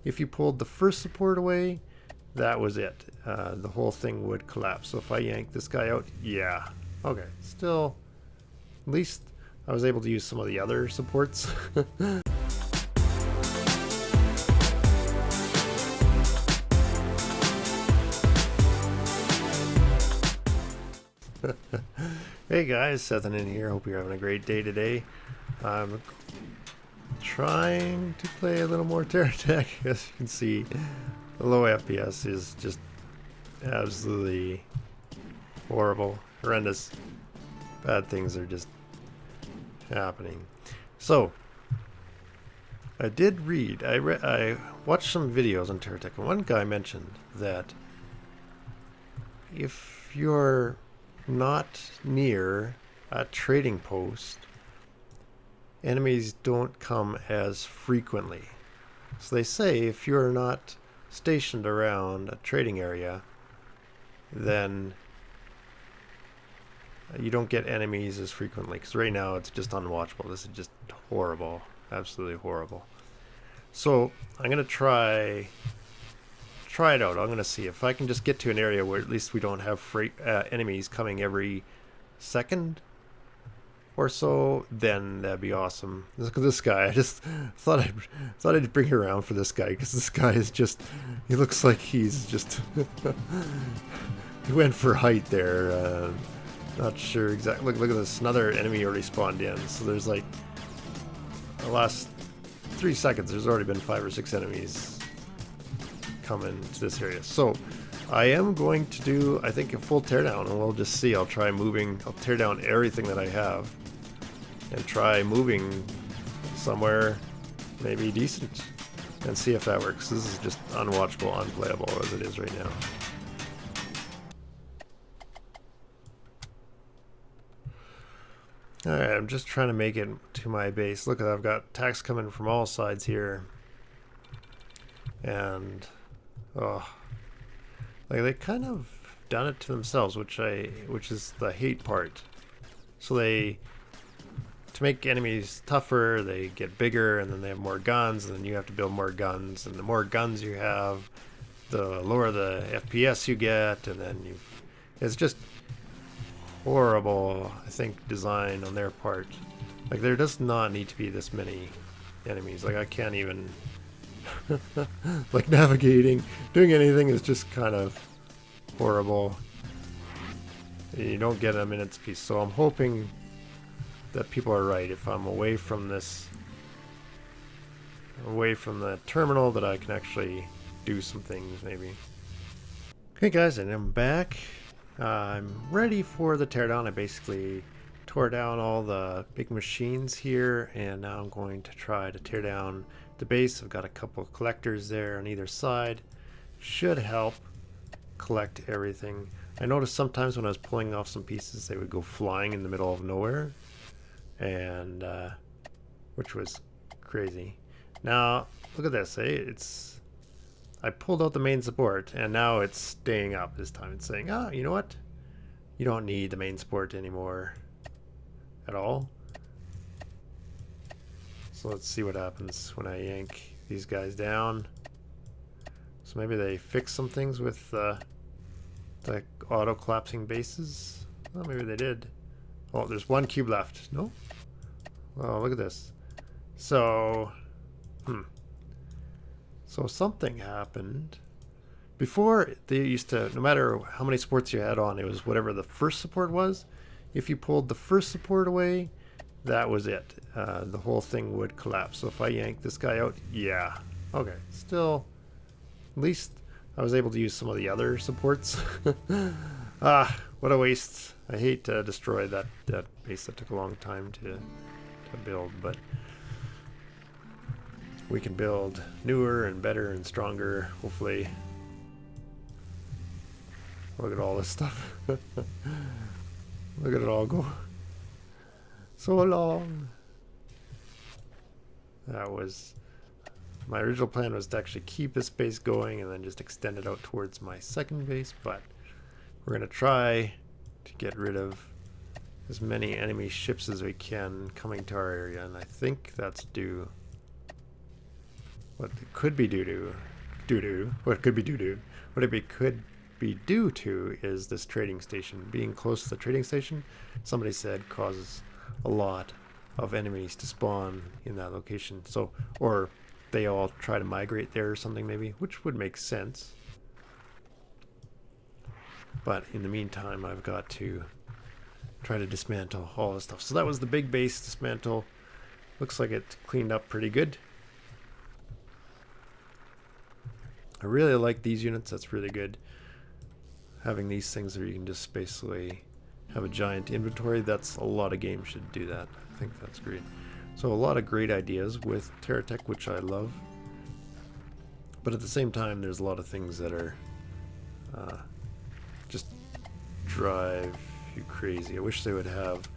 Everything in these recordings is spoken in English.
if you pulled the first support away, that was it. The whole thing would collapse. So if I yank this guy out, yeah. Okay, still, at least I was able to use some of the other supports. Hey guys, S1E15 here. Hope you're having a great day today. I'm trying to play a little more TerraTech. As you can see, the low FPS is just absolutely horrible, horrendous. Bad things are just happening. So, I did read, I watched some videos on TerraTech, and one guy mentioned that if you're not near a trading post, enemies don't come as frequently. So they say if you're not stationed around a trading area, then you don't get enemies as frequently, because right now it's just unwatchable. This is just horrible, absolutely horrible. So I'm gonna try it out. I'm gonna see if I can just get to an area where at least we don't have enemies coming every second or so. Then that'd be awesome. Look at this guy. I just thought I'd bring you around for this guy, because this guy is just, he looks like he's just he went for height there. Not sure exactly. Look at this. Another enemy already spawned in. So there's like the last 3 seconds. There's already been 5 or 6 enemies coming to this area. So I am going to do, I think, a full teardown, and we'll just see. I'll try moving. I'll tear down everything that I have and try moving somewhere maybe decent and see if that works. This is just unwatchable, unplayable as it is right now. Alright, I'm just trying to make it to my base. Look, I've got attacks coming from all sides here. And oh, like they kind of done it to themselves, which is the hate part. So they, to make enemies tougher, they get bigger, and then they have more guns, and then you have to build more guns, and the more guns you have, the lower the FPS you get, and then it's just horrible, I think, design on their part. Like, there does not need to be this many enemies. Like, I can't even like navigating, doing anything is just kind of horrible. You don't get a minute's peace. So I'm hoping that people are right. If I'm away from this, away from the terminal, that I can actually do some things maybe. Okay guys, and I'm back. I'm ready for the teardown. I basically tore down all the big machines here, and now I'm going to try to tear down the base. I've got a couple of collectors there on either side. Should help collect everything. I noticed sometimes when I was pulling off some pieces, they would go flying in the middle of nowhere, and which was crazy. Now look at this, I pulled out the main support, and now it's staying up this time. It's saying, ah, you know what? You don't need the main support anymore at all. So let's see what happens when I yank these guys down. So maybe they fix some things with the auto-collapsing bases. Well, maybe they did. Oh, there's 1 cube left. No? Oh, look at this. So, so something happened. Before, they used to, no matter how many supports you had on, it was whatever the first support was. If you pulled the first support away, that was it. The whole thing would collapse. So if I yank this guy out, yeah. Okay, still, at least I was able to use some of the other supports. Ah, what a waste. I hate to destroy that base. That took a long time to build, but we can build newer and better and stronger, hopefully. Look at all this stuff. Look at it all go. So long. That was, my original plan was to actually keep this base going and then just extend it out towards my second base, but we're going to try to get rid of as many enemy ships as we can coming to our area, and I think that's due. what it could be what could be what it could be due to is this trading station. Being close to the trading station, somebody said, causes a lot of enemies to spawn in that location. So, or they all try to migrate there or something maybe, which would make sense. But in the meantime, I've got to try to dismantle all this stuff. So that was the big base dismantle. Looks like it cleaned up pretty good. I really like these units. That's really good. Having these things where you can just basically have a giant inventory. That's a lot of games should do that. I think that's great. So a lot of great ideas with TerraTech, which I love. But at the same time, there's a lot of things that are just drive you crazy. I wish they would have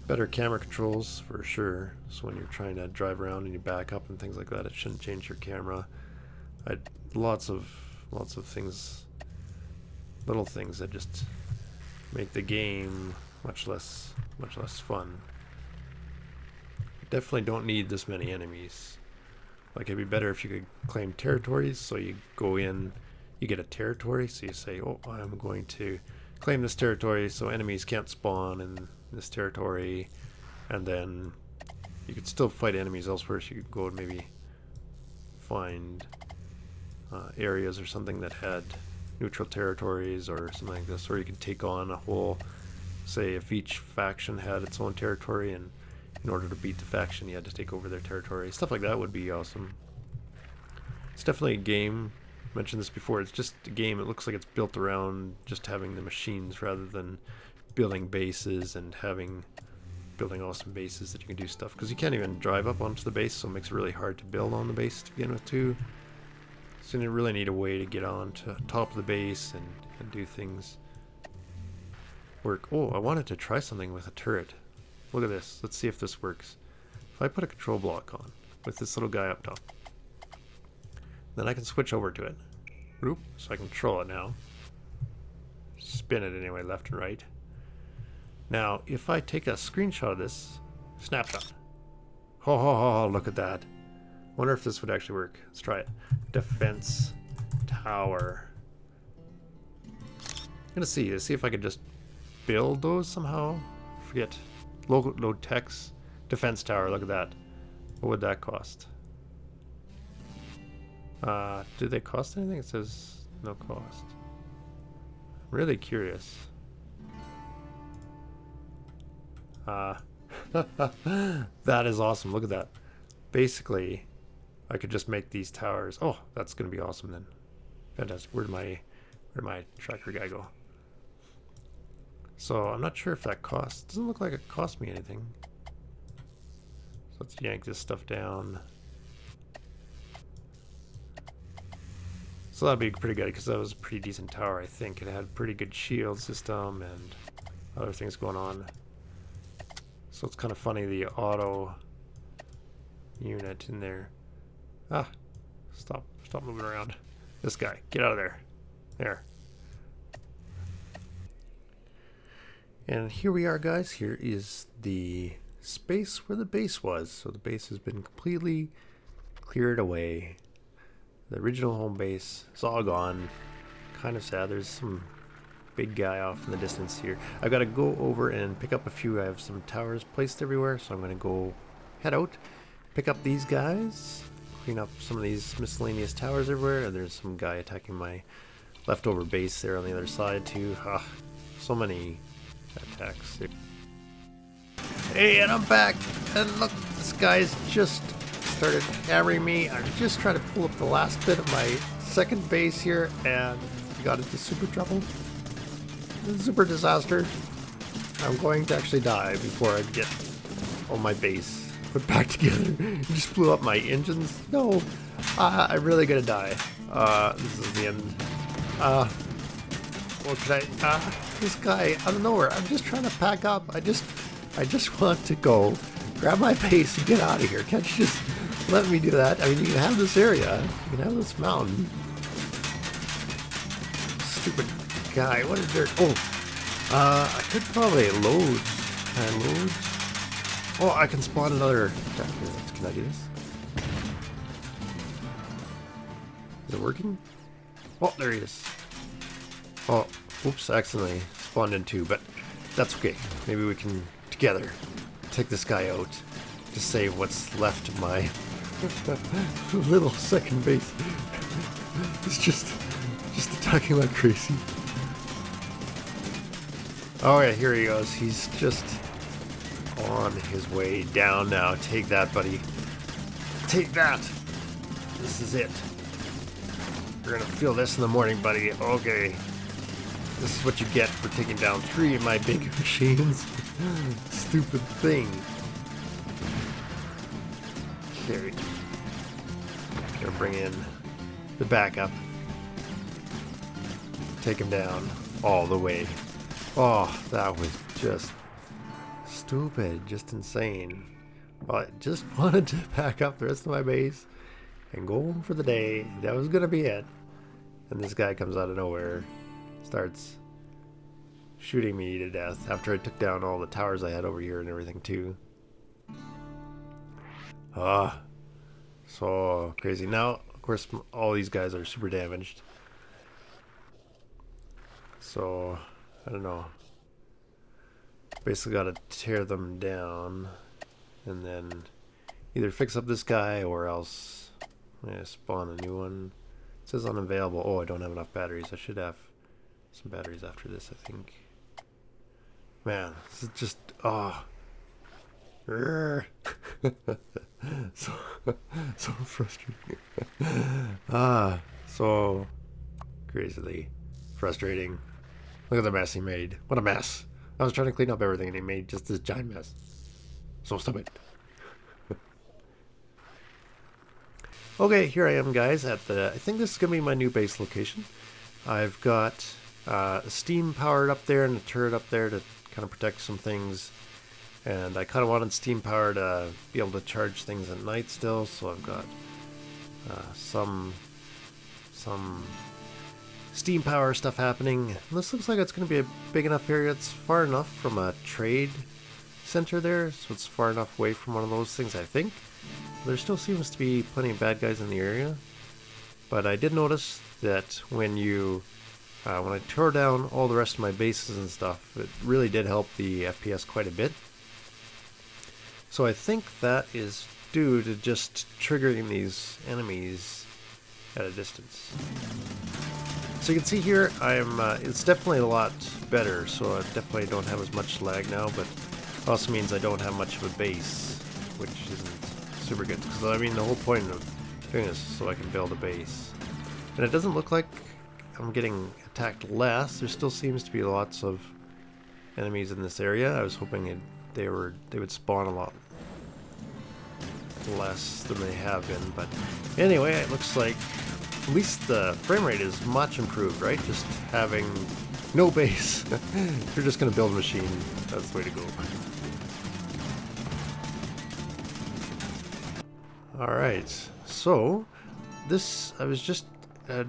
better camera controls for sure. So when you're trying to drive around and you back up and things like that, it shouldn't change your camera. Lots of things, little things that just make the game much less fun. Definitely don't need this many enemies. Like, it'd be better if you could claim territories. So you go in, you get a territory. So you say, oh, I'm going to claim this territory so enemies can't spawn in this territory. And then you could still fight enemies elsewhere. So you could go and maybe find areas or something that had neutral territories or something like this. Or you could take on a whole, say if each faction had its own territory, and in order to beat the faction you had to take over their territory. Stuff like that would be awesome. It's definitely a game. I mentioned this before. It's just a game. It looks like it's built around just having the machines rather than building bases and building awesome bases that you can do stuff. Because you can't even drive up onto the base, so it makes it really hard to build on the base to begin with too. So you really need a way to get on to top of the base and do things. Work. Oh, I wanted to try something with a turret. Look at this. Let's see if this works. If I put a control block on with this little guy up top, then I can switch over to it. Oop, so I can control it now. Spin it anyway, left and right. Now, if I take a screenshot of this, snapshot. Oh, look at that. Wonder if this would actually work. Let's try it. Defense tower. I'm gonna see if I could just build those somehow. Forget. Load text. Defense tower. Look at that. What would that cost? Do they cost anything? It says no cost. I'm really curious. That is awesome. Look at that. Basically, I could just make these towers. Oh, that's gonna be awesome then. Fantastic. Where'd my tracker guy go? So I'm not sure if that costs. Doesn't look like it cost me anything. So let's yank this stuff down. So that'd be pretty good because that was a pretty decent tower. I think it had a pretty good shield system and other things going on. So it's kind of funny, the auto unit in there. Ah, stop moving around. This guy, get out of there. There. And here we are, guys. Here is the space where the base was. So the base has been completely cleared away. The original home base is all gone. Kind of sad. There's some big guy off in the distance here. I've got to go over and pick up a few. I have some towers placed everywhere, so I'm going to go head out, pick up these guys, clean up some of these miscellaneous towers everywhere, and there's some guy attacking my leftover base there on the other side too. So many attacks. Hey, and I'm back, and look, this guy's just started hammering me. I'm just trying to pull up the last bit of my second base here, and got into super trouble. Super disaster. I'm going to actually die before I get all my base put back together. Just blew up my engines. No, I'm really gonna die. This is the end. What could I? This guy out of nowhere. I'm just trying to pack up. I just want to go grab my base and get out of here. Can't you just let me do that? I mean, you can have this area. You can have this mountain. Stupid guy. What is there? Oh, I could probably load. Can I load? Oh, I can spawn another attack here. Can I do this? Is it working? Oh, there he is. Oh, oops, accidentally spawned in two, but that's okay. Maybe we can, together, take this guy out to save what's left of my little second base. It's just attacking like crazy. Oh yeah, here he goes. He's just on his way down now. Take that, buddy. Take that. This is it. You're gonna feel this in the morning, buddy. Okay. This is what you get for taking down 3 of my big machines. Stupid thing. Okay. Gonna bring in the backup. Take him down all the way. Oh, that was just stupid, just insane. Well, I just wanted to pack up the rest of my base and go home for the day. That was gonna be it. And this guy comes out of nowhere, starts shooting me to death after I took down all the towers I had over here and everything too. Ah, so crazy. Now, of course, all these guys are super damaged. So, I don't know. Basically gotta tear them down and then either fix up this guy or else spawn a new one. It says unavailable. Oh, I don't have enough batteries. I should have some batteries after this, I think. Man, this is just, so frustrating. So crazily frustrating. Look at the mess he made. What a mess. I was trying to clean up everything and he made just this giant mess. So stupid. Okay, here I am, guys, at the, I think this is going to be my new base location. I've got a steam powered up there and a turret up there to kind of protect some things. And I kind of wanted steam power to be able to charge things at night still, so I've got some steam power stuff happening. And this looks like it's going to be a big enough area. It's far enough from a trade center there, so it's far enough away from one of those things, I think. There still seems to be plenty of bad guys in the area, but I did notice that when I tore down all the rest of my bases and stuff, it really did help the FPS quite a bit. So I think that is due to just triggering these enemies at a distance. So you can see here, it's definitely a lot better, so I definitely don't have as much lag now, but it also means I don't have much of a base, which isn't super good, because I mean the whole point of doing this is so I can build a base. And it doesn't look like I'm getting attacked less. There still seems to be lots of enemies in this area. I was hoping they would spawn a lot less than they have been, but anyway, it looks like at least the frame rate is much improved, right? Just having no base. You're just gonna build a machine. That's the way to go. Alright, so this, I was just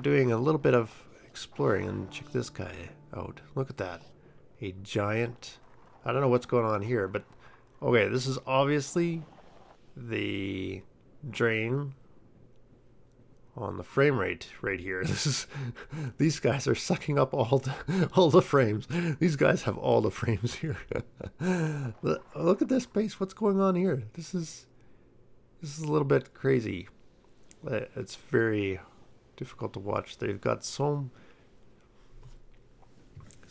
doing a little bit of exploring, and check this guy out. Look at that. A giant, I don't know what's going on here, but okay, this is obviously the drain on the frame rate right here. This is, these guys are sucking up all the frames. These guys have all the frames here. Look at this base. What's going on here? This is a little bit crazy. It's very difficult to watch. They've got so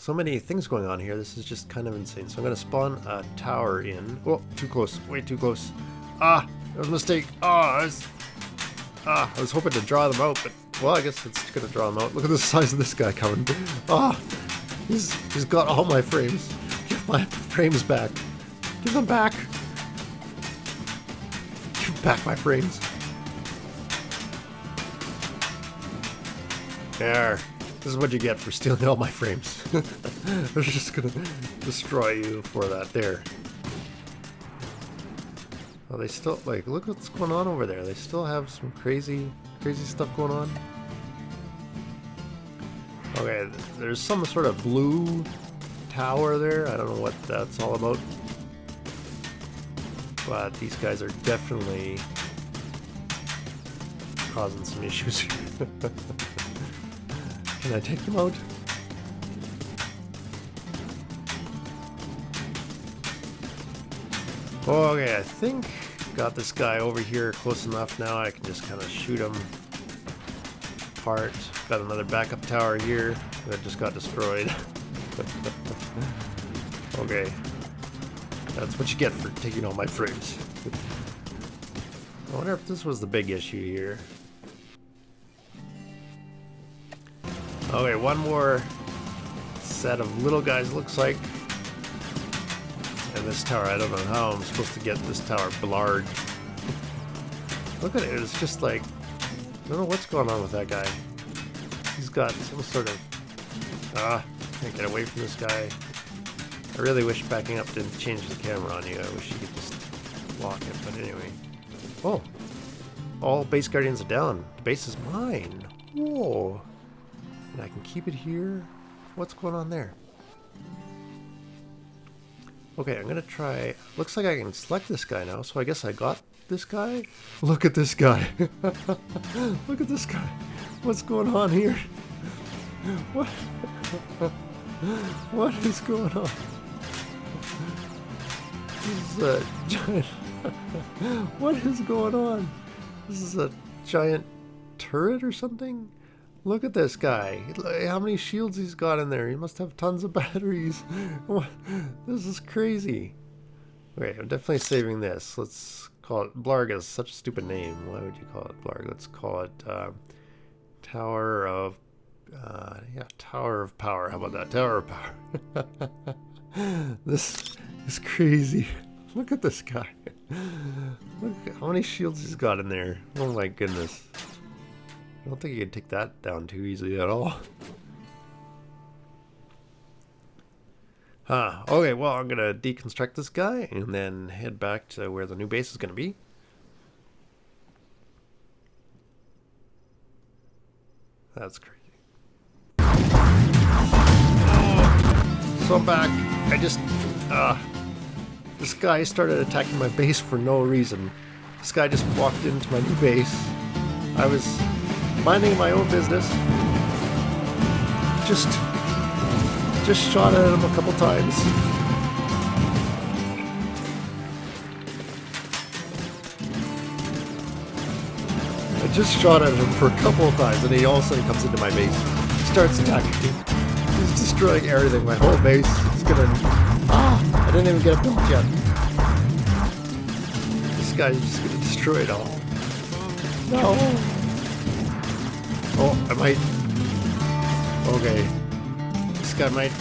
many things going on here. This is just kind of insane. So I'm going to spawn a tower in. Oh, too close. Way too close. Ah, that was a mistake. I was hoping to draw them out, but well, I guess it's going to draw them out. Look at the size of this guy coming. He's got all my frames. Give my frames back. Give them back. Give back my frames. There. This is what you get for stealing all my frames. I'm just gonna destroy you for that. There. Oh, they still, like, look what's going on over there. They still have some crazy stuff going on. Okay, there's some sort of blue tower there. I don't know what that's all about. But these guys are definitely causing some issues here. Can I take them out? Okay, I think got this guy over here close enough now. I can just kind of shoot him apart. Got another backup tower here that just got destroyed. Okay, that's what you get for taking all my frames. I wonder if this was the big issue here. Okay, one more set of little guys looks like. And this tower, I don't know how I'm supposed to get this tower large. Look at it, it's just like, I don't know what's going on with that guy. He's got some sort of, can't get away from this guy. I really wish backing up didn't change the camera on you. I wish you could just lock it, but anyway. Oh, all base guardians are down. The base is mine. Whoa. And I can keep it here. What's going on there? Okay, I'm gonna try. Looks like I can select this guy now, so I guess I got this guy. Look at this guy. Look at this guy. What's going on here? What? What is going on? This is a giant. What is going on? This is a giant turret or something? Look at this guy. How many shields he's got in there? He must have tons of batteries. This is crazy. Okay, I'm definitely saving this. Let's call it Blarg. Is such a stupid name. Why would you call it Blarg? Let's call it Tower of yeah, Tower of Power. How about that? Tower of Power. This is crazy. Look at this guy. Look at how many shields he's got in there. Oh my goodness. I don't think you can take that down too easily at all. Okay, well, I'm going to deconstruct this guy and then head back to where the new base is going to be. That's crazy. So I'm back. I just, this guy started attacking my base for no reason. This guy just walked into my new base. I was minding my own business. Just shot at him a couple times. I just shot at him for a couple of times, and he all of a sudden comes into my base, starts attacking me. He's destroying everything. My whole base is gonna. I didn't even get a build yet. This guy's just gonna destroy it all. No. Oh, I might. Okay. This guy might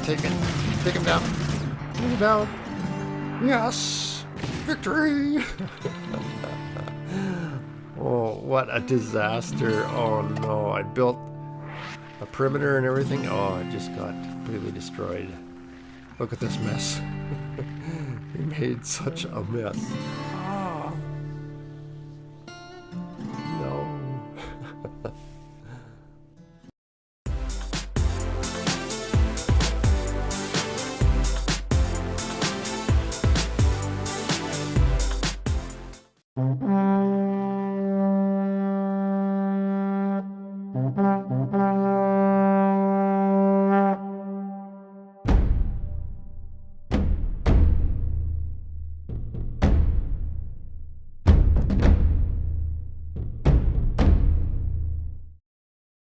take him down. Take him down. Yes! Victory! Oh, what a disaster. Oh no, I built a perimeter and everything. Oh, it just got completely destroyed. Look at this mess. We made such a mess. No.